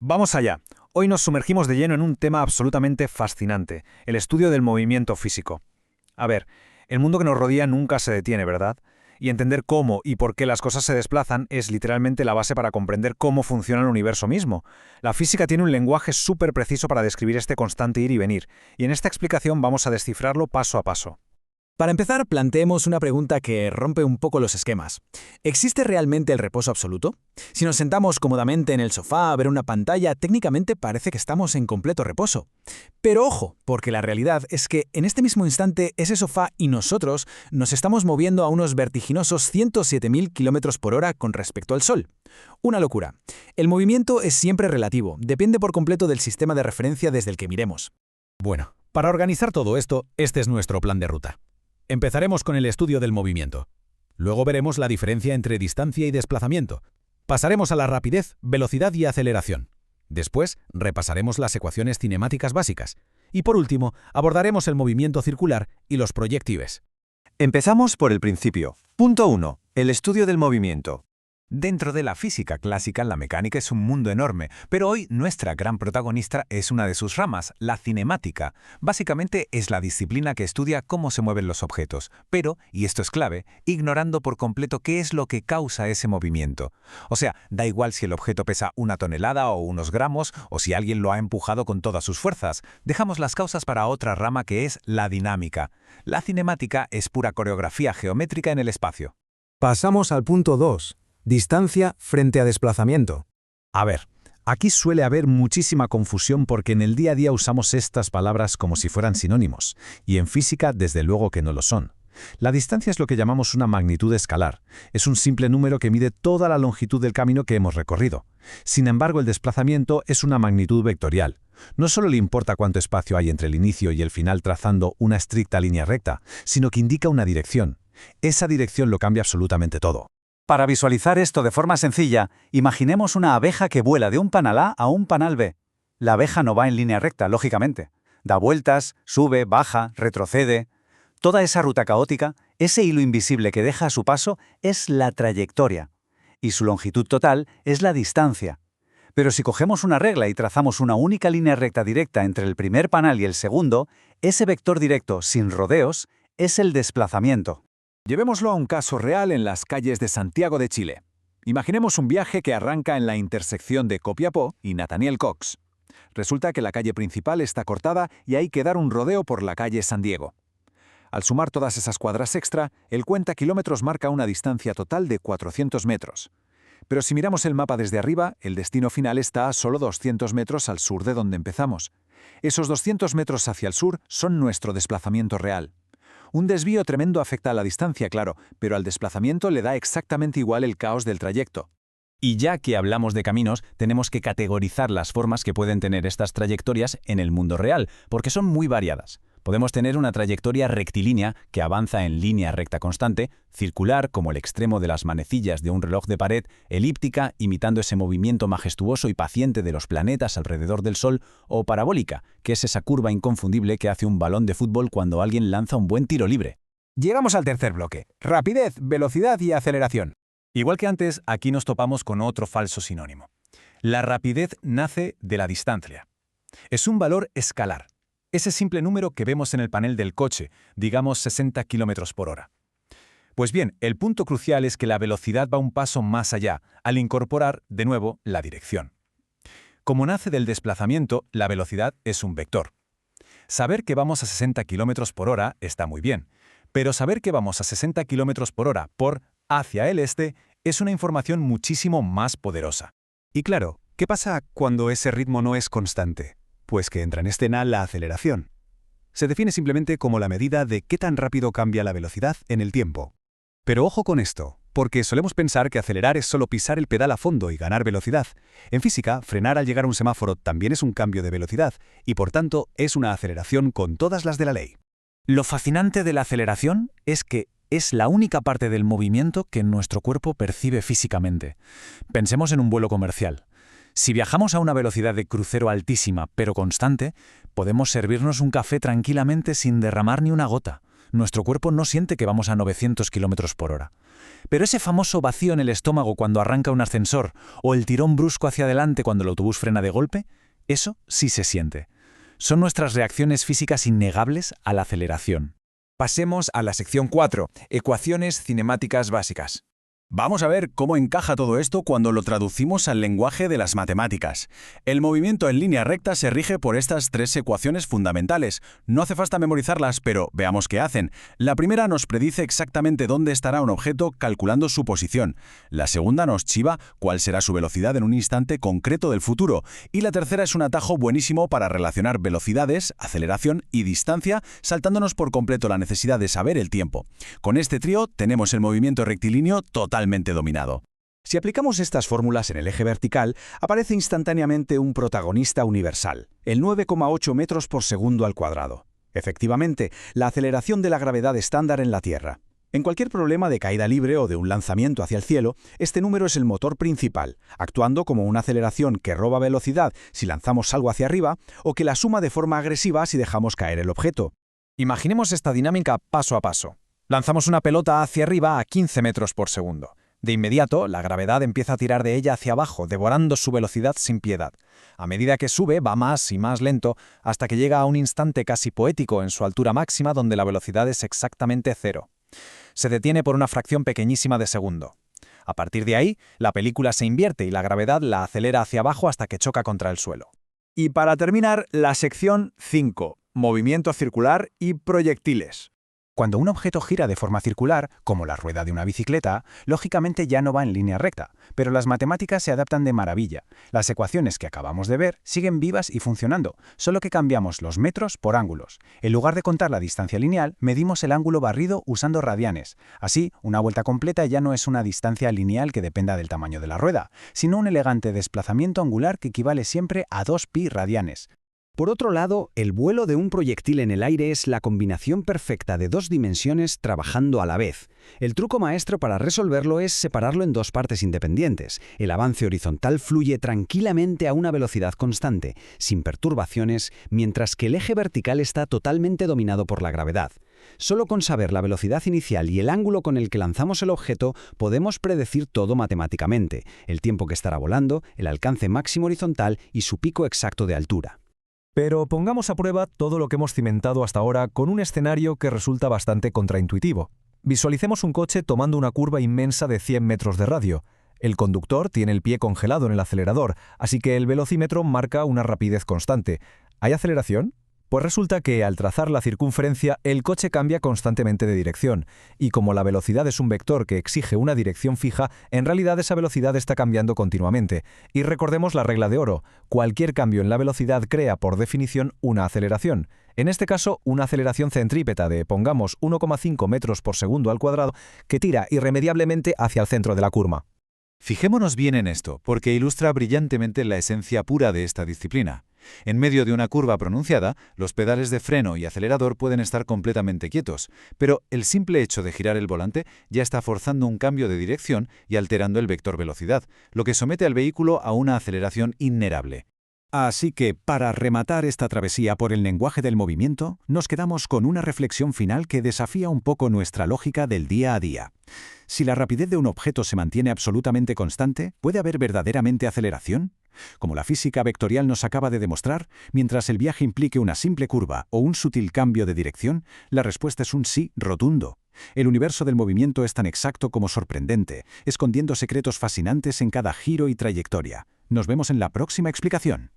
Vamos allá. Hoy nos sumergimos de lleno en un tema absolutamente fascinante, el estudio del movimiento físico. A ver, el mundo que nos rodea nunca se detiene, ¿verdad? Y entender cómo y por qué las cosas se desplazan es literalmente la base para comprender cómo funciona el universo mismo. La física tiene un lenguaje súper preciso para describir este constante ir y venir, y en esta explicación vamos a descifrarlo paso a paso. Para empezar, planteemos una pregunta que rompe un poco los esquemas. ¿Existe realmente el reposo absoluto? Si nos sentamos cómodamente en el sofá a ver una pantalla, técnicamente parece que estamos en completo reposo. Pero ojo, porque la realidad es que en este mismo instante ese sofá y nosotros nos estamos moviendo a unos vertiginosos 107.000 km por hora con respecto al Sol. Una locura. El movimiento es siempre relativo, depende por completo del sistema de referencia desde el que miremos. Bueno, para organizar todo esto, este es nuestro plan de ruta. Empezaremos con el estudio del movimiento. Luego veremos la diferencia entre distancia y desplazamiento. Pasaremos a la rapidez, velocidad y aceleración. Después, repasaremos las ecuaciones cinemáticas básicas. Y por último, abordaremos el movimiento circular y los proyectives. Empezamos por el principio. Punto 1. El estudio del movimiento. Dentro de la física clásica, la mecánica es un mundo enorme, pero hoy nuestra gran protagonista es una de sus ramas, la cinemática. Básicamente es la disciplina que estudia cómo se mueven los objetos, pero, y esto es clave, ignorando por completo qué es lo que causa ese movimiento. O sea, da igual si el objeto pesa 1 tonelada o unos gramos, o si alguien lo ha empujado con todas sus fuerzas. Dejamos las causas para otra rama que es la dinámica. La cinemática es pura coreografía geométrica en el espacio. Pasamos al punto 2. Distancia frente a desplazamiento. A ver, aquí suele haber muchísima confusión porque en el día a día usamos estas palabras como si fueran sinónimos, y en física desde luego que no lo son. La distancia es lo que llamamos una magnitud escalar. Es un simple número que mide toda la longitud del camino que hemos recorrido. Sin embargo, el desplazamiento es una magnitud vectorial. No solo le importa cuánto espacio hay entre el inicio y el final trazando una estricta línea recta, sino que indica una dirección. Esa dirección lo cambia absolutamente todo. Para visualizar esto de forma sencilla, imaginemos una abeja que vuela de un panal A a un panal B. La abeja no va en línea recta, lógicamente. Da vueltas, sube, baja, retrocede. Toda esa ruta caótica, ese hilo invisible que deja a su paso, es la trayectoria. Y su longitud total es la distancia. Pero si cogemos una regla y trazamos una única línea recta directa entre el primer panal y el segundo, ese vector directo, sin rodeos, es el desplazamiento. Llevémoslo a un caso real en las calles de Santiago de Chile. Imaginemos un viaje que arranca en la intersección de Copiapó y Nathaniel Cox. Resulta que la calle principal está cortada y hay que dar un rodeo por la calle San Diego. Al sumar todas esas cuadras extra, el cuenta kilómetros marca una distancia total de 400 metros. Pero si miramos el mapa desde arriba, el destino final está a solo 200 metros al sur de donde empezamos. Esos 200 metros hacia el sur son nuestro desplazamiento real. Un desvío tremendo afecta a la distancia, claro, pero al desplazamiento le da exactamente igual el caos del trayecto. Y ya que hablamos de caminos, tenemos que categorizar las formas que pueden tener estas trayectorias en el mundo real, porque son muy variadas. Podemos tener una trayectoria rectilínea que avanza en línea recta constante, circular como el extremo de las manecillas de un reloj de pared, elíptica imitando ese movimiento majestuoso y paciente de los planetas alrededor del Sol, o parabólica, que es esa curva inconfundible que hace un balón de fútbol cuando alguien lanza un buen tiro libre. Llegamos al tercer bloque. Rapidez, velocidad y aceleración. Igual que antes, aquí nos topamos con otro falso sinónimo. La rapidez nace de la distancia. Es un valor escalar. Ese simple número que vemos en el panel del coche, digamos 60 km por hora. Pues bien, el punto crucial es que la velocidad va un paso más allá, al incorporar, de nuevo, la dirección. Como nace del desplazamiento, la velocidad es un vector. Saber que vamos a 60 km por hora está muy bien, pero saber que vamos a 60 km por hora por hacia el este es una información muchísimo más poderosa. Y claro, ¿qué pasa cuando ese ritmo no es constante? Pues que entra en escena la aceleración. Se define simplemente como la medida de qué tan rápido cambia la velocidad en el tiempo. Pero ojo con esto, porque solemos pensar que acelerar es solo pisar el pedal a fondo y ganar velocidad. En física, frenar al llegar a un semáforo también es un cambio de velocidad, y por tanto es una aceleración con todas las de la ley. Lo fascinante de la aceleración es que es la única parte del movimiento que nuestro cuerpo percibe físicamente. Pensemos en un vuelo comercial. Si viajamos a una velocidad de crucero altísima pero constante, podemos servirnos un café tranquilamente sin derramar ni una gota. Nuestro cuerpo no siente que vamos a 900 km por hora. Pero ese famoso vacío en el estómago cuando arranca un ascensor, o el tirón brusco hacia adelante cuando el autobús frena de golpe, eso sí se siente. Son nuestras reacciones físicas innegables a la aceleración. Pasemos a la sección 4, ecuaciones cinemáticas básicas. Vamos a ver cómo encaja todo esto cuando lo traducimos al lenguaje de las matemáticas. El movimiento en línea recta se rige por estas 3 ecuaciones fundamentales. No hace falta memorizarlas, pero veamos qué hacen. La primera nos predice exactamente dónde estará un objeto calculando su posición. La segunda nos chiva cuál será su velocidad en un instante concreto del futuro. Y la tercera es un atajo buenísimo para relacionar velocidades, aceleración y distancia, saltándonos por completo la necesidad de saber el tiempo. Con este trío tenemos el movimiento rectilíneo totalmente dominado. Si aplicamos estas fórmulas en el eje vertical, aparece instantáneamente un protagonista universal, el 9,8 metros por segundo al cuadrado. Efectivamente, la aceleración de la gravedad estándar en la Tierra. En cualquier problema de caída libre o de un lanzamiento hacia el cielo, este número es el motor principal, actuando como una aceleración que roba velocidad si lanzamos algo hacia arriba o que la suma de forma agresiva si dejamos caer el objeto. Imaginemos esta dinámica paso a paso. Lanzamos una pelota hacia arriba a 15 metros por segundo. De inmediato, la gravedad empieza a tirar de ella hacia abajo, devorando su velocidad sin piedad. A medida que sube, va más y más lento, hasta que llega a un instante casi poético en su altura máxima donde la velocidad es exactamente 0. Se detiene por una fracción pequeñísima de segundo. A partir de ahí, la película se invierte y la gravedad la acelera hacia abajo hasta que choca contra el suelo. Y para terminar, la sección 5, movimiento circular y proyectiles. Cuando un objeto gira de forma circular, como la rueda de una bicicleta, lógicamente ya no va en línea recta, pero las matemáticas se adaptan de maravilla. Las ecuaciones que acabamos de ver siguen vivas y funcionando, solo que cambiamos los metros por ángulos. En lugar de contar la distancia lineal, medimos el ángulo barrido usando radianes. Así, una vuelta completa ya no es una distancia lineal que dependa del tamaño de la rueda, sino un elegante desplazamiento angular que equivale siempre a 2π radianes. Por otro lado, el vuelo de un proyectil en el aire es la combinación perfecta de 2 dimensiones trabajando a la vez. El truco maestro para resolverlo es separarlo en 2 partes independientes. El avance horizontal fluye tranquilamente a una velocidad constante, sin perturbaciones, mientras que el eje vertical está totalmente dominado por la gravedad. Solo con saber la velocidad inicial y el ángulo con el que lanzamos el objeto, podemos predecir todo matemáticamente: el tiempo que estará volando, el alcance máximo horizontal y su pico exacto de altura. Pero pongamos a prueba todo lo que hemos cimentado hasta ahora con un escenario que resulta bastante contraintuitivo. Visualicemos un coche tomando una curva inmensa de 100 metros de radio. El conductor tiene el pie congelado en el acelerador, así que el velocímetro marca una rapidez constante. ¿Hay aceleración? Pues resulta que al trazar la circunferencia, el coche cambia constantemente de dirección, y como la velocidad es un vector que exige una dirección fija, en realidad esa velocidad está cambiando continuamente. Y recordemos la regla de oro: cualquier cambio en la velocidad crea por definición una aceleración. En este caso, una aceleración centrípeta de, pongamos, 1,5 metros por segundo al cuadrado, que tira irremediablemente hacia el centro de la curva. Fijémonos bien en esto, porque ilustra brillantemente la esencia pura de esta disciplina. En medio de una curva pronunciada, los pedales de freno y acelerador pueden estar completamente quietos, pero el simple hecho de girar el volante ya está forzando un cambio de dirección y alterando el vector velocidad, lo que somete al vehículo a una aceleración innerable. Así que, para rematar esta travesía por el lenguaje del movimiento, nos quedamos con una reflexión final que desafía un poco nuestra lógica del día a día. Si la rapidez de un objeto se mantiene absolutamente constante, ¿puede haber verdaderamente aceleración? Como la física vectorial nos acaba de demostrar, mientras el viaje implique una simple curva o un sutil cambio de dirección, la respuesta es un sí rotundo. El universo del movimiento es tan exacto como sorprendente, escondiendo secretos fascinantes en cada giro y trayectoria. Nos vemos en la próxima explicación.